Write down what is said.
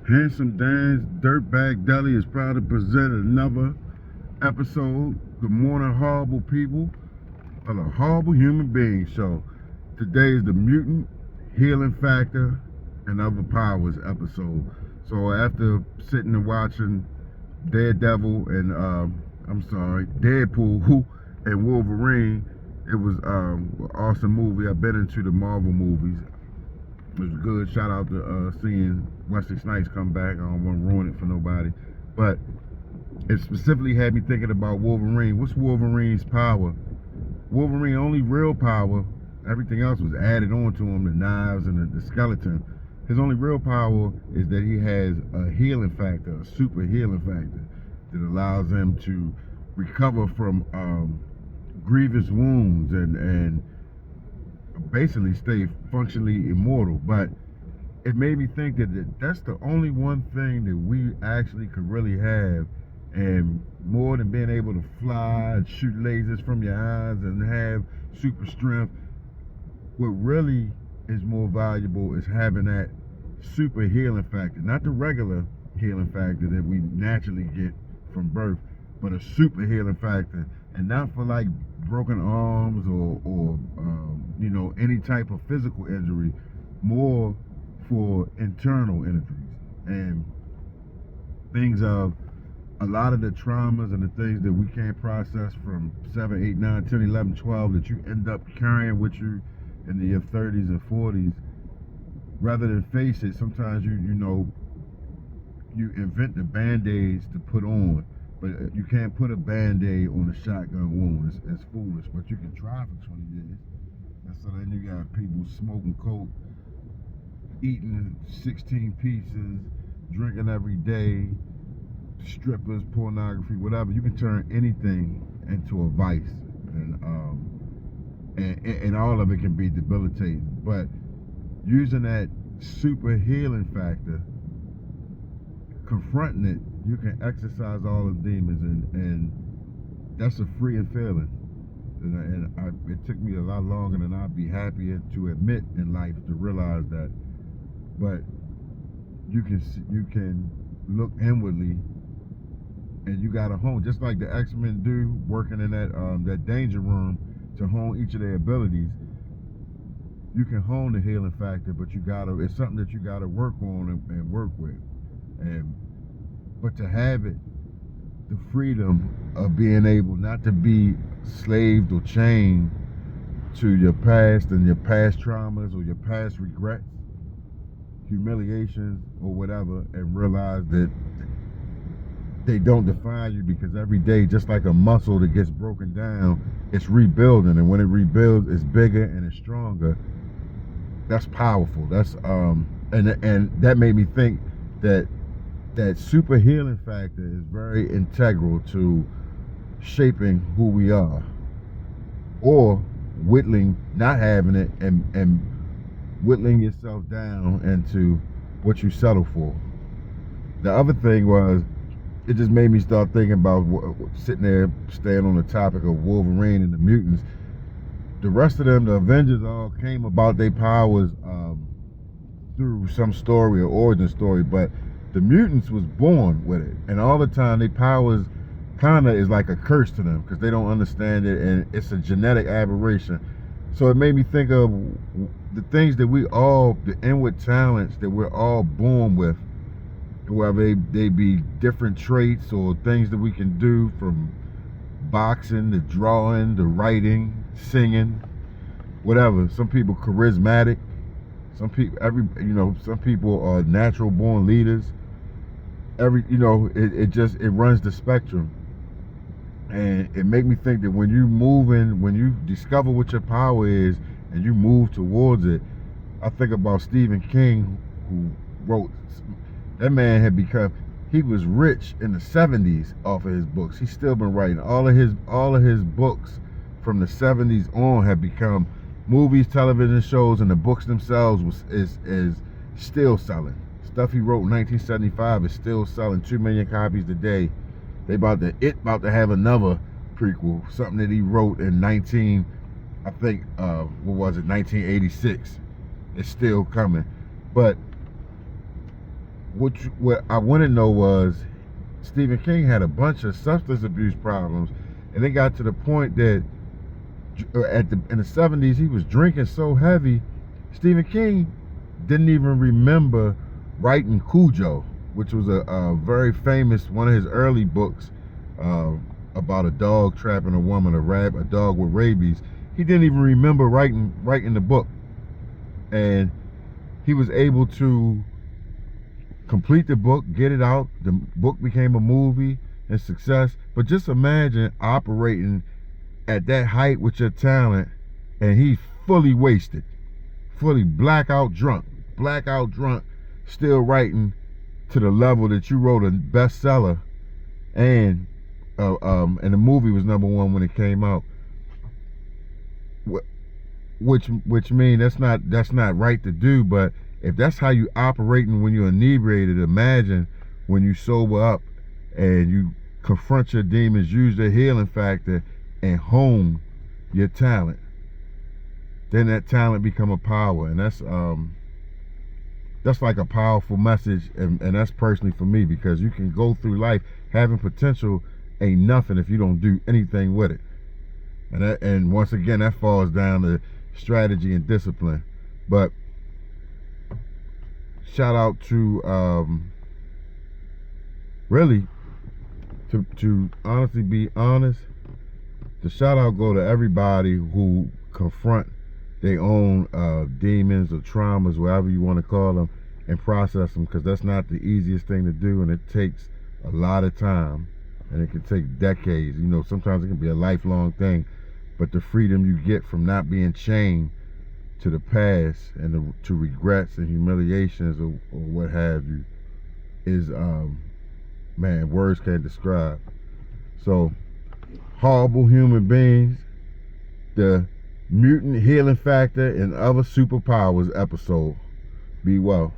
Handsome Dan's Dirtbag Deli is proud to present another episode. Good morning, horrible people of the Horrible Human Being Show. Today is the Mutant Healing Factor and Other Powers episode. So after sitting and watching Daredevil and Deadpool and Wolverine, it was an awesome movie. I've been into the Marvel movies. It was good. Shout out to seeing Wesley Snipes come back. I don't want to ruin it for nobody, but it specifically had me thinking about Wolverine. What's Wolverine's power? Wolverine only real power. Everything else was added on to him, the knives and the skeleton. His only real power is that he has a healing factor, a super healing factor that allows him to recover from grievous wounds and basically stay functionally immortal. But it made me think that that's the only one thing that we actually could really have, and more than being able to fly and shoot lasers from your eyes and have super strength, what really is more valuable is having that super healing factor, not the regular healing factor that we naturally get from birth, but a super healing factor. And not for like broken arms or any type of physical injury, more for internal injuries and things of a lot of the traumas and the things that we can't process from 7, 8, 9, 10, 11, 12 that you end up carrying with you in your 30s and 40s. Rather than face it, sometimes you invent the band-aids to put on, but you can't put a band-aid on a shotgun wound. It's foolish, but you can try for 20 years. And so then you got people smoking coke, eating 16 pieces, drinking every day, strippers, pornography, whatever. You can turn anything into a vice, and all of it can be debilitating. But using that super healing factor, confronting it, you can exercise all the demons, and that's a freeing feeling. It took me a lot longer than I'd be happier to admit in life to realize that. But you can look inwardly, and you got to hone, just like the X-Men do, working in that danger room to hone each of their abilities. You can hone the healing factor, but it's something that you gotta work on and work with. But to have it, the freedom of being able not to be slaved or chained to your past and your past traumas or your past regrets, humiliations or whatever, and realize that they don't define you, because every day, just like a muscle that gets broken down, it's rebuilding, and when it rebuilds, it's bigger and it's stronger. That's powerful. That's and that made me think that super healing factor is very integral to shaping who we are, or whittling, not having it, and whittling yourself down into what you settle for. The other thing was, it just made me start thinking about sitting there, staying on the topic of Wolverine and the mutants. The rest of them, the Avengers, all came about their powers through some story or origin story, but the mutants was born with it, and all the time their powers kind of is like a curse to them because they don't understand it, and it's a genetic aberration. So it made me think of the things that the inward talents that we're all born with, whether they be different traits or things that we can do, from boxing to drawing to writing, singing, whatever. Some people charismatic, some people are natural born leaders. It runs the spectrum. And it made me think that when you discover what your power is and you move towards it, I think about Stephen King, who wrote, that man he was rich in the 70s off of his books. He's still been writing. All of his books from the 70s on have become movies, television shows, and the books themselves is still selling. Stuff he wrote in 1975 is still selling 2 million copies today. They about to have another prequel, something that he wrote in 1986. It's still coming. But what I want to know was Stephen King had a bunch of substance abuse problems, and it got to the point that in the 70s he was drinking so heavy. Stephen King didn't even remember writing Cujo, which was a very famous, one of his early books, about a dog trapping a woman, a dog with rabies. He didn't even remember writing the book, and he was able to complete the book, get it out. The book became a movie and success. But just imagine operating at that height with your talent, and he's fully wasted, fully blackout drunk, still writing to the level that you wrote a bestseller, and the movie was #1 when it came out. Which means that's not right to do. But if that's how you operating when you're inebriated, imagine when you sober up and you confront your demons, use the healing factor, and hone your talent. Then that talent become a power, and that's like a powerful message, and that's personally for me, because you can go through life having potential ain't nothing if you don't do anything with it. And once again, that falls down to strategy and discipline. But shout out to really, to honestly be honest, the shout out go to everybody who confront their own demons or traumas, whatever you want to call them, and process them, because that's not the easiest thing to do, and it takes a lot of time, and it can take decades. You know, sometimes it can be a lifelong thing. But the freedom you get from not being chained to the past and to regrets and humiliations or what have you is, man, words can't describe. So, horrible human beings, the mutant healing factor and other superpowers episode. Be well.